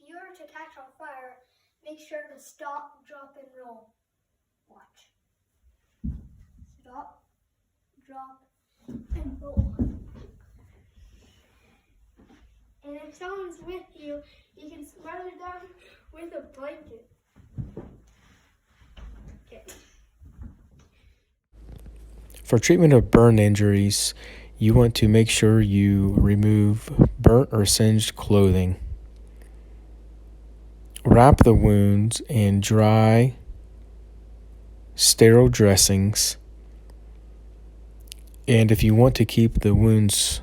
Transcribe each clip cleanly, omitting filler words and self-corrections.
you are to catch on fire, make sure to stop, drop, and roll. Watch. Stop, drop, and roll. And if someone's with you, you can smother them with a blanket. Okay. For treatment of burn injuries, you want to make sure you remove burnt or singed clothing. Wrap the wounds in dry, sterile dressings. And if you want to keep the wounds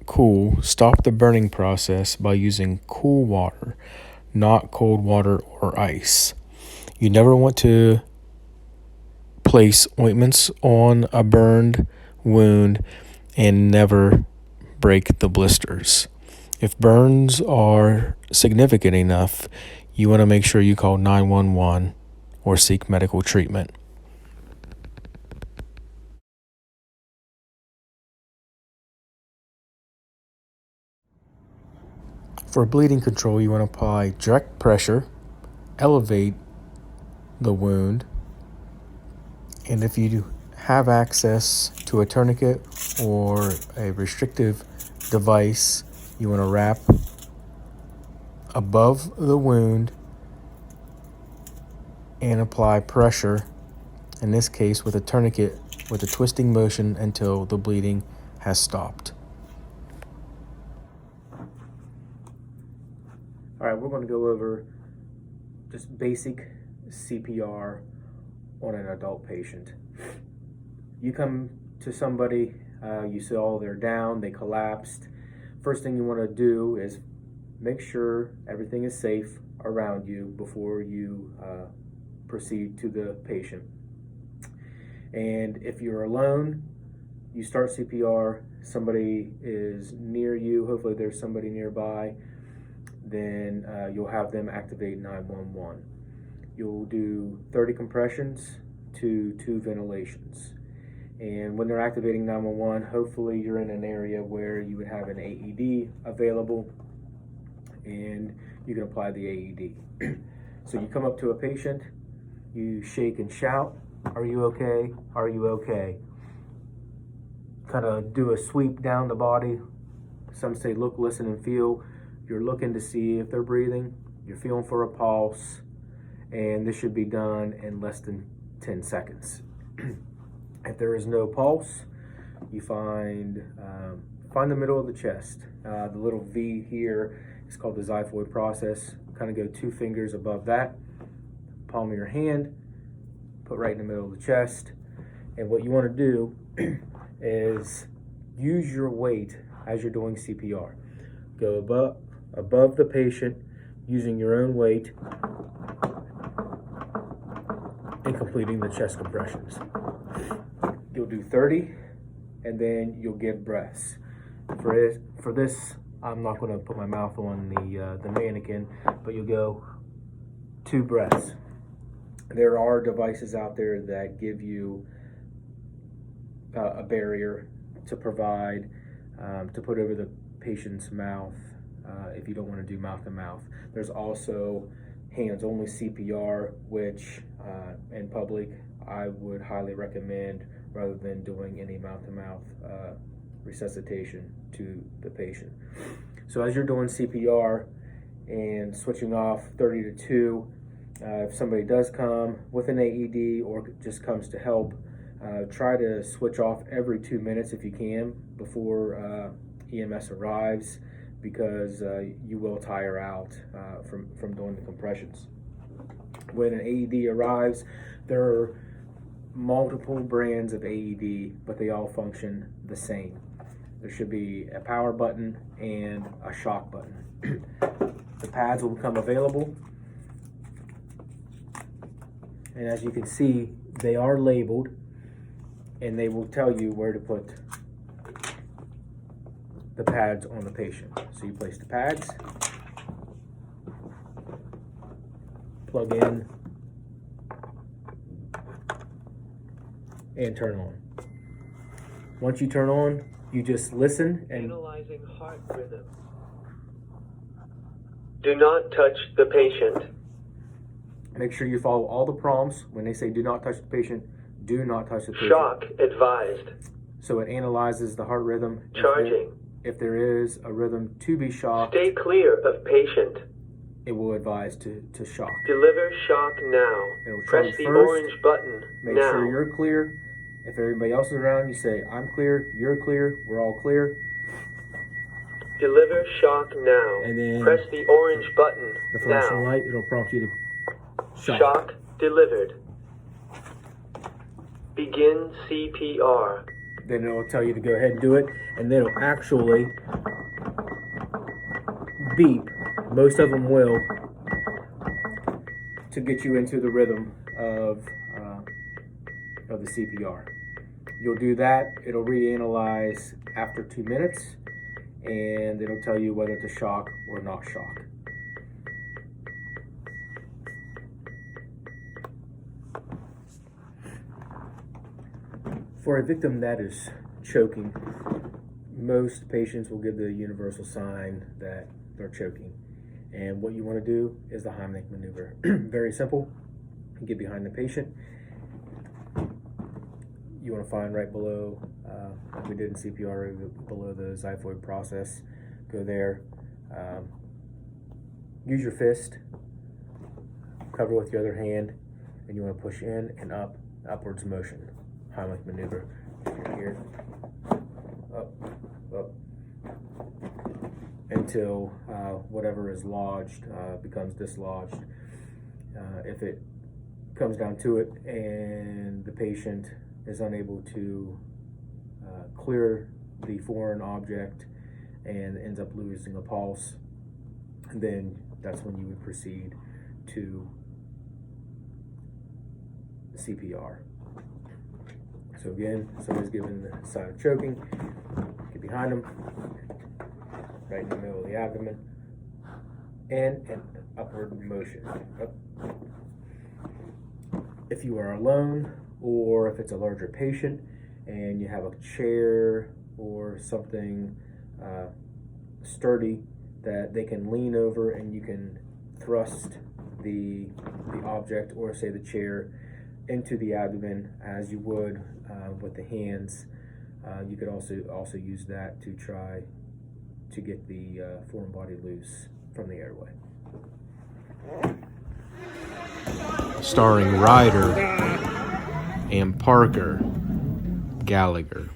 cool, stop the burning process by using cool water, not cold water or ice. You never want to place ointments on a burned wound and never break the blisters. If burns are significant enough, you want to make sure you call 911 or seek medical treatment. For bleeding control, you want to apply direct pressure, elevate the wound, and if you have access to a tourniquet or a restrictive device, you want to wrap above the wound and apply pressure, in this case with a tourniquet, with a twisting motion until the bleeding has stopped. All right, we're going to go over just basic CPR on an adult patient. You come to somebody, you saw they're down, they collapsed. First thing you want to do is make sure everything is safe around you before you proceed to the patient. And if you're alone, you start CPR, somebody is near you, hopefully there's somebody nearby, then you'll have them activate 911. You'll do 30 compressions to 2 ventilations. And when they're activating 911, hopefully you're in an area where you would have an AED available and you can apply the AED. So you come up to a patient, you shake and shout, "Are you okay? Are you okay?" Kind of do a sweep down the body. Some say look, listen, and feel. You're looking to see if they're breathing. You're feeling for a pulse. And this should be done in less than 10 seconds. If there is no pulse, you find the middle of the chest. The little V here is called the xiphoid process. Kind of go 2 fingers above that, palm of your hand, put right in the middle of the chest. And what you want to do is use your weight as you're doing CPR. Go above the patient using your own weight and completing the chest compressions. You'll do 30 and then you'll give breaths. For this, I'm not going to put my mouth on the mannequin, but you'll go 2 breaths. There are devices out there that give you a barrier to provide, to put over the patient's mouth if you don't want to do mouth to mouth. There's also hands-only CPR, which in public I would highly recommend rather than doing any mouth-to-mouth resuscitation to the patient. So as you're doing CPR and switching off 30 to 2, if somebody does come with an AED or just comes to help, try to switch off every 2 minutes if you can before EMS arrives, because you will tire out from doing the compressions. When an AED arrives, there are multiple brands of AED, but they all function the same. There should be a power button and a shock button. The pads will become available, and as you can see, they are labeled and they will tell you where to put the pads on the patient. So you place the pads, plug in, and turn on. Once you turn on, you just listen and analyzing heart rhythm. Do not touch the patient. Make sure you follow all the prompts. When they say do not touch the patient, do not touch the patient. Shock advised. So it analyzes the heart rhythm. Charging. If there is a rhythm to be shocked, Stay clear of patient. it will advise to shock. Deliver shock now. It'll Press charge the first. orange button Make now. sure you're clear. If everybody else is around, you say, I'm clear, you're clear, we're all clear. Deliver shock now. And then press the orange button The flashing now. light, it'll prompt you to shock. Shock delivered. Begin CPR. Then it'll tell you to go ahead and do it, and then it'll actually beep. Most of them will, to get you into the rhythm of the CPR. You'll do that. It'll reanalyze after 2 minutes, and it'll tell you whether to shock or not shock. For a victim that is choking, most patients will give the universal sign that they're choking. And what you want to do is the Heimlich Maneuver. Very simple. You get behind the patient. You want to find right below, like we did in CPR, below the xiphoid process. Go there. Use your fist. Cover with your other hand. And you want to push in and up, upwards motion. Heimlich Maneuver. Here. Up, up. Until whatever is lodged becomes dislodged. If it comes down to it and the patient is unable to clear the foreign object and ends up losing a pulse, then that's when you would proceed to CPR. So again, somebody's given the sign of choking, get behind them, right in the middle of the abdomen, and an upward motion. Up. If you are alone, or if it's a larger patient, and you have a chair or something sturdy that they can lean over and you can thrust the object, or say the chair, into the abdomen as you would with the hands. You could also use that to try to get the foreign body loose from the airway. Starring Ryder and Parker Gallagher.